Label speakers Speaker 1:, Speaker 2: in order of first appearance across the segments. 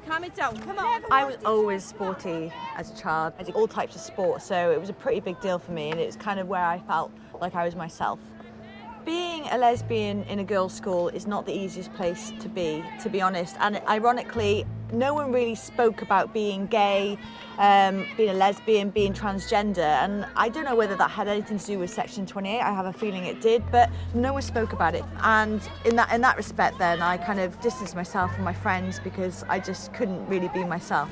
Speaker 1: Calm it down, come on.
Speaker 2: I was always sporty as a child. I did all types of sports, so it was a pretty big deal for me, and it's kind of where I felt like I was myself. Being a lesbian in a girls' school is not the easiest place to be honest. And ironically, no one really spoke about being gay, being a lesbian, being transgender. And I don't know whether that had anything to do with Section 28. I have a feeling it did, but no one spoke about it. And in that respect, then I kind of distanced myself from my friends because I just couldn't really be myself.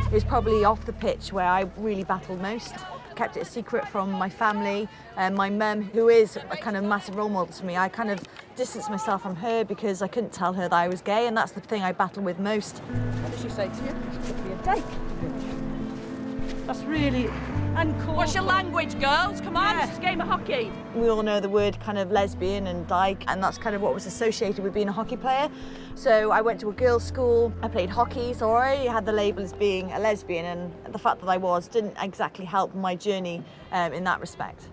Speaker 2: It was probably off the pitch where I really battled most. Kept it a secret from my family and my mum, who is a kind of massive role model to me. I kind of distanced myself from her because I couldn't tell her that I was gay, and that's the thing I battle with most.
Speaker 1: What did she say to you? It's be a dike. That's really uncalled. What's your language, girls? Come on, This is a game of hockey.
Speaker 2: We all know the word kind of lesbian and dyke, and that's kind of what was associated with being a hockey player. So I went to a girls' school, I played hockey, so I already had the label as being a lesbian, and the fact that I was didn't exactly help my journey in that respect.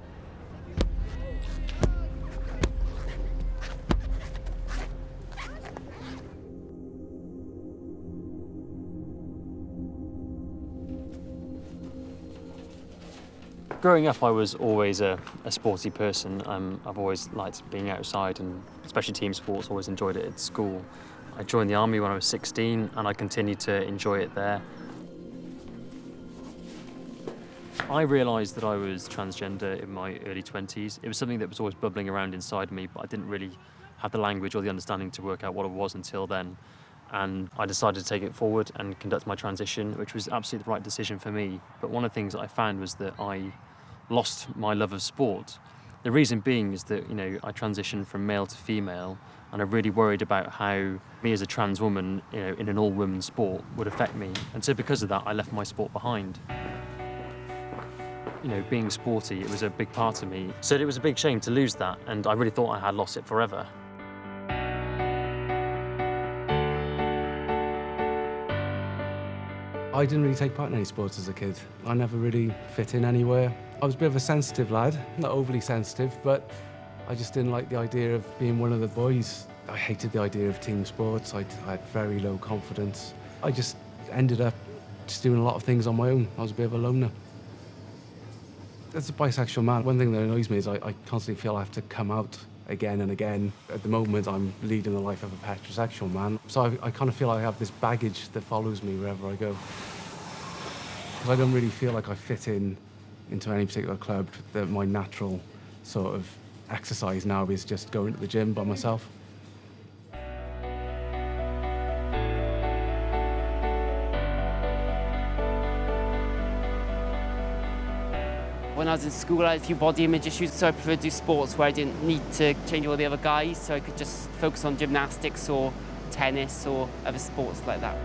Speaker 3: Growing up, I was always a sporty person. I've always liked being outside, and especially team sports, always enjoyed it at school. I joined the army when I was 16, and I continued to enjoy it there. I realised that I was transgender in my early 20s. It was something that was always bubbling around inside me, but I didn't really have the language or the understanding to work out what it was until then. And I decided to take it forward and conduct my transition, which was absolutely the right decision for me. But one of the things that I found was that I lost my love of sport. The reason being is that, I transitioned from male to female, and I really worried about how me as a trans woman, in an all-women sport would affect me. And so because of that, I left my sport behind. Being sporty, it was a big part of me. So it was a big shame to lose that, and I really thought I had lost it forever.
Speaker 4: I didn't really take part in any sports as a kid. I never really fit in anywhere. I was a bit of a sensitive lad, not overly sensitive, but I just didn't like the idea of being one of the boys. I hated the idea of team sports. I had very low confidence. I just ended up just doing a lot of things on my own. I was a bit of a loner. As a bisexual man, one thing that annoys me is I constantly feel I have to come out again and again. At the moment, I'm leading the life of a heterosexual man, so I kind of feel I have this baggage that follows me wherever I go. I don't really feel like I fit into any particular club. That my natural sort of exercise now is just going to the gym by myself.
Speaker 5: When I was in school, I had a few body image issues, so I preferred to do sports where I didn't need to change all the other guys, so I could just focus on gymnastics or tennis or other sports like that.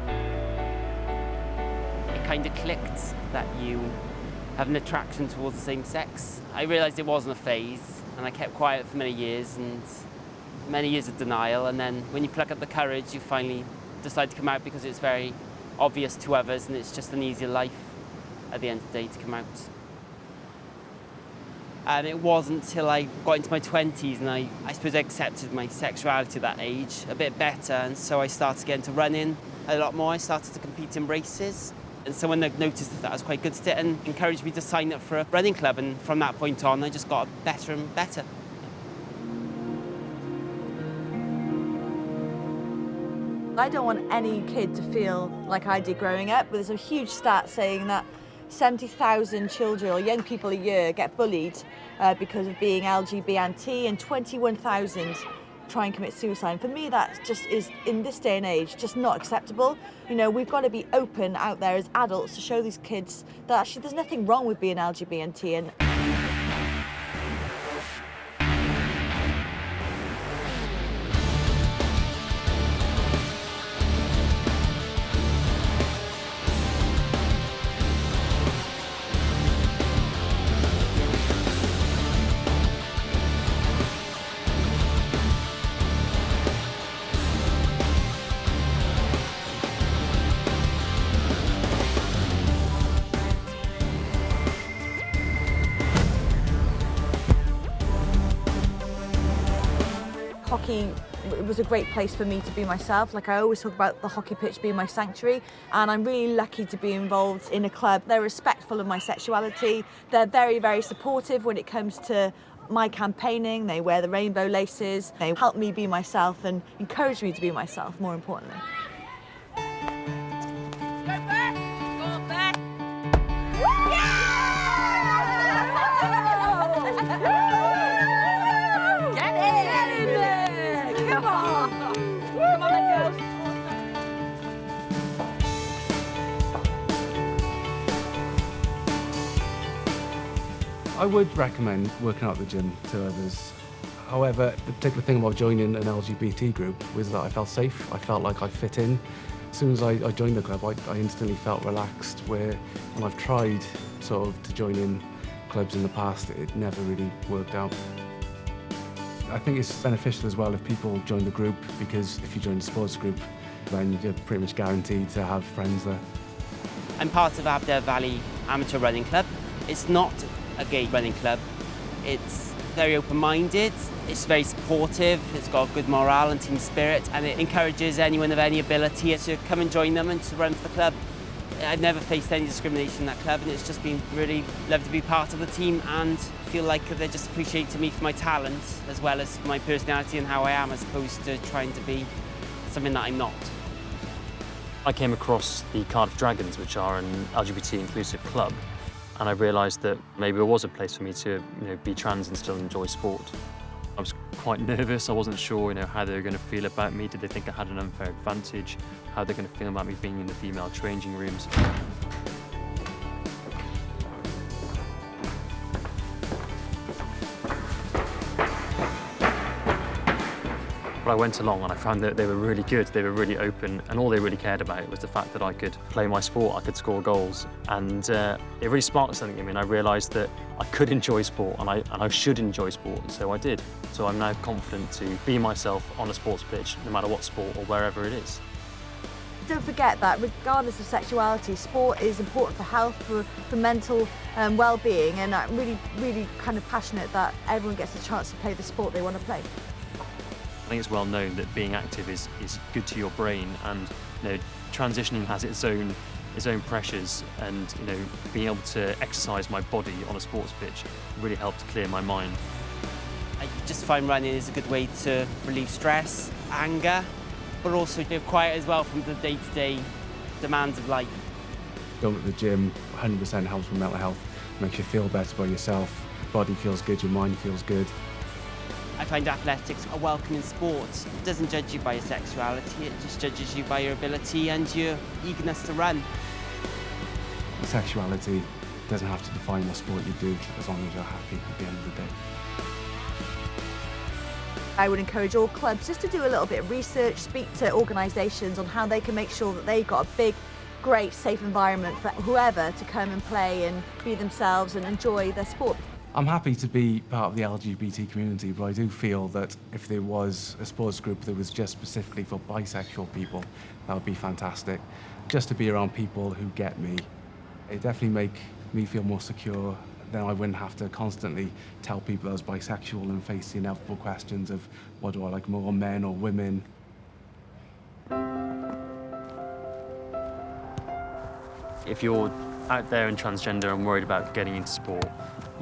Speaker 5: It kind of clicked that you have an attraction towards the same sex. I realised it wasn't a phase, and I kept quiet for many years, and many years of denial, and then when you pluck up the courage, you finally decide to come out because it's very obvious to others, and it's just an easier life at the end of the day to come out. And it wasn't until I got into my 20s and I suppose I accepted my sexuality at that age a bit better, and so I started getting to running a lot more. I started to compete in races, and someone noticed that I was quite good at it and encouraged me to sign up for a running club, and from that point on I just got better and better.
Speaker 2: I don't want any kid to feel like I did growing up, but there's a huge stat saying that 70,000 children or young people a year get bullied because of being LGBT, and 21,000 try and commit suicide. For me, that just is, in this day and age, just not acceptable. We've got to be open out there as adults to show these kids that actually there's nothing wrong with being LGBT. And Hockey was a great place for me to be myself. Like, I always talk about the hockey pitch being my sanctuary, and I'm really lucky to be involved in a club. They're respectful of my sexuality. They're very, very supportive when it comes to my campaigning. They wear the rainbow laces. They help me be myself and encourage me to be myself, more importantly.
Speaker 4: I would recommend working out at the gym to others. However, the particular thing about joining an LGBT group was that I felt safe. I felt like I fit in. As soon as I joined the club, I instantly felt relaxed, where when I've tried sort of to join in clubs in the past, it never really worked out. I think it's beneficial as well if people join the group, because if you join a sports group, then you're pretty much guaranteed to have friends there.
Speaker 5: I'm part of Aberdare Valley Amateur Running Club. It's not a gay running club. It's very open-minded, it's very supportive, it's got good morale and team spirit, and it encourages anyone of any ability to come and join them and to run for the club. I've never faced any discrimination in that club, and it's just been really lovely to be part of the team and feel like they're just appreciating me for my talent as well as my personality and how I am, as opposed to trying to be something that I'm not.
Speaker 3: I came across the Cardiff Dragons, which are an LGBT inclusive club, and I realised that maybe there was a place for me to, be trans and still enjoy sport. I was quite nervous. I wasn't sure, how they were going to feel about me. Did they think I had an unfair advantage? How they're going to feel about me being in the female changing rooms? But I went along and I found that they were really good, they were really open, and all they really cared about was the fact that I could play my sport, I could score goals. And it really sparked something in me, and I realised that I could enjoy sport and I should enjoy sport, and so I did. So I'm now confident to be myself on a sports pitch, no matter what sport or wherever it is.
Speaker 2: Don't forget that regardless of sexuality, sport is important for health, for mental well-being, and I'm really, really kind of passionate that everyone gets a chance to play the sport they want to play.
Speaker 3: I think it's well known that being active is good to your brain, and transitioning has its own pressures, and being able to exercise my body on a sports pitch really helped clear my mind.
Speaker 5: I just find running is a good way to relieve stress, anger, but also live quiet as well from the day-to-day demands of life.
Speaker 4: Going to the gym 100% helps with mental health, makes you feel better by yourself. Body feels good, your mind feels good.
Speaker 5: I find athletics a welcoming sport. It doesn't judge you by your sexuality, it just judges you by your ability and your eagerness to run.
Speaker 4: Sexuality doesn't have to define what sport you do, as long as you're happy at the end of the day.
Speaker 2: I would encourage all clubs just to do a little bit of research, speak to organisations on how they can make sure that they've got a big, great, safe environment for whoever to come and play and be themselves and enjoy their sport.
Speaker 4: I'm happy to be part of the LGBT community, but I do feel that if there was a sports group that was just specifically for bisexual people, that would be fantastic. Just to be around people who get me. It definitely make me feel more secure. Then I wouldn't have to constantly tell people I was bisexual and face the inevitable questions of, what do I like more, men or women?
Speaker 3: If you're out there and transgender and worried about getting into sport,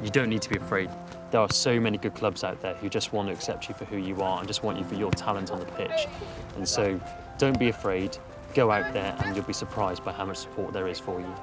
Speaker 3: you don't need to be afraid. There are so many good clubs out there who just want to accept you for who you are and just want you for your talent on the pitch. And so don't be afraid, go out there and you'll be surprised by how much support there is for you.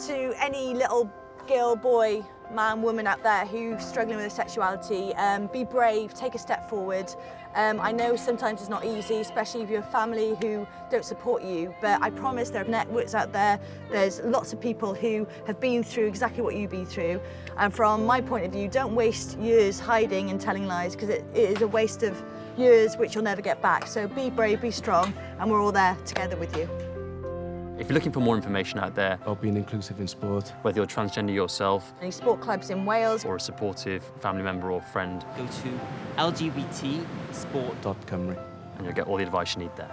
Speaker 2: To any little girl, boy, man, woman out there who's struggling with their sexuality, be brave, take a step forward. I know sometimes it's not easy, especially if you have family who don't support you, but I promise there are networks out there. There's lots of people who have been through exactly what you've been through. And from my point of view, don't waste years hiding and telling lies, because it is a waste of years which you'll never get back. So be brave, be strong, and we're all there together with you.
Speaker 3: If you're looking for more information out there
Speaker 4: About being inclusive in sport,
Speaker 3: whether you're transgender yourself
Speaker 2: Any sport clubs in Wales,
Speaker 3: or a supportive family member or friend,
Speaker 5: Go to LGBT sport.
Speaker 4: Cymru.
Speaker 3: and you'll get all the advice you need there.